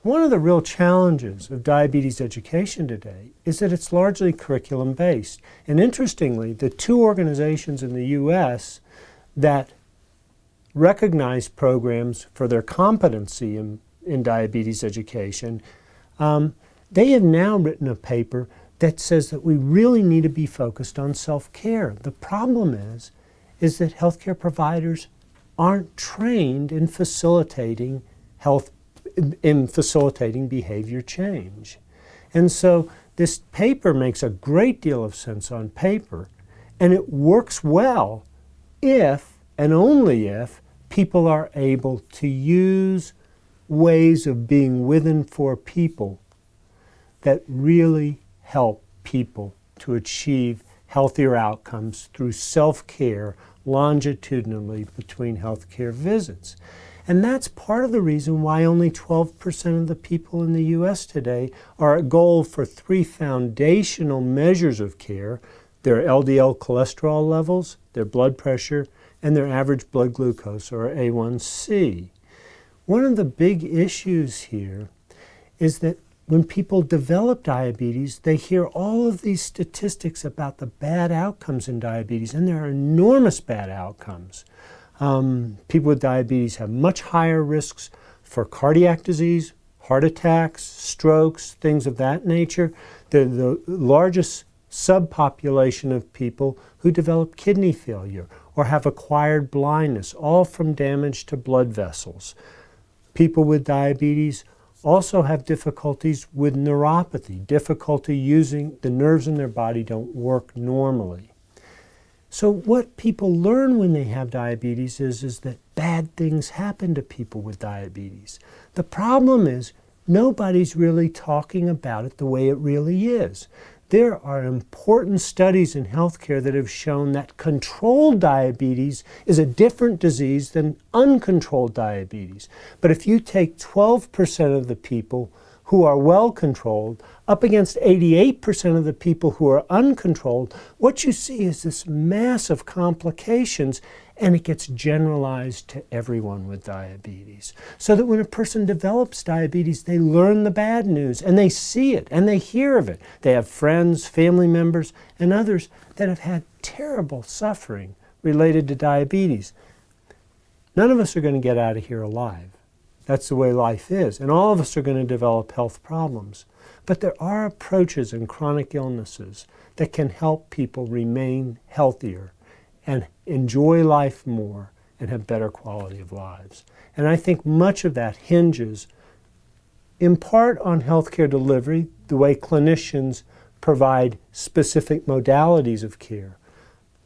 One of the real challenges of diabetes education today is that it's largely curriculum-based. And interestingly, the two organizations in the U.S. that recognize programs for their competency in diabetes education, they have now written a paper that says that we really need to be focused on self-care. The problem is that healthcare providers aren't trained in facilitating behavior change. And so this paper makes a great deal of sense on paper, and it works well if and only if people are able to use ways of being with and for people that really help people to achieve healthier outcomes through self-care longitudinally between healthcare visits. And that's part of the reason why only 12% of the people in the U.S. today are at goal for 3 foundational measures of care: their LDL cholesterol levels, their blood pressure, and their average blood glucose, or A1C. One of the big issues here is that when people develop diabetes, they hear all of these statistics about the bad outcomes in diabetes, and there are enormous bad outcomes. People with diabetes have much higher risks for cardiac disease, heart attacks, strokes, things of that nature. They're the largest subpopulation of people who develop kidney failure or have acquired blindness, all from damage to blood vessels. People with diabetes also have difficulties with neuropathy, difficulty using the nerves in their body don't work normally. So what people learn when they have diabetes is that bad things happen to people with diabetes. The problem is nobody's really talking about it the way it really is. There are important studies in healthcare that have shown that controlled diabetes is a different disease than uncontrolled diabetes. But if you take 12% of the people who are well controlled up against 88% of the people who are uncontrolled, what you see is this massive complications, and it gets generalized to everyone with diabetes. So that when a person develops diabetes, they learn the bad news, and they see it, and they hear of it. They have friends, family members, and others that have had terrible suffering related to diabetes. None of us are going to get out of here alive. That's the way life is, and all of us are going to develop health problems. But there are approaches in chronic illnesses that can help people remain healthier and enjoy life more and have better quality of lives. And I think much of that hinges in part on healthcare delivery, the way clinicians provide specific modalities of care,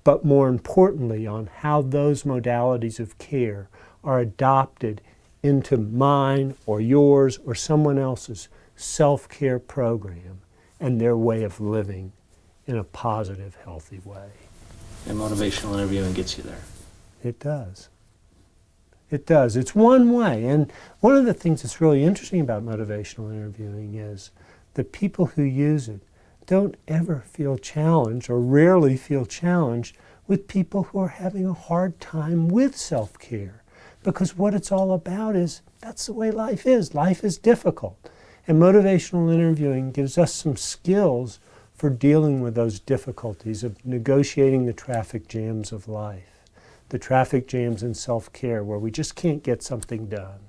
but more importantly on how those modalities of care are adopted into mine or yours or someone else's self-care program and their way of living in a positive, healthy way. And motivational interviewing gets you there. It does. It does. It's one way. And one of the things that's really interesting about motivational interviewing is the people who use it don't ever feel challenged, or rarely feel challenged, with people who are having a hard time with self-care. Because what it's all about is, that's the way life is. Life is difficult. And motivational interviewing gives us some skills for dealing with those difficulties of negotiating the traffic jams of life, the traffic jams in self-care where we just can't get something done.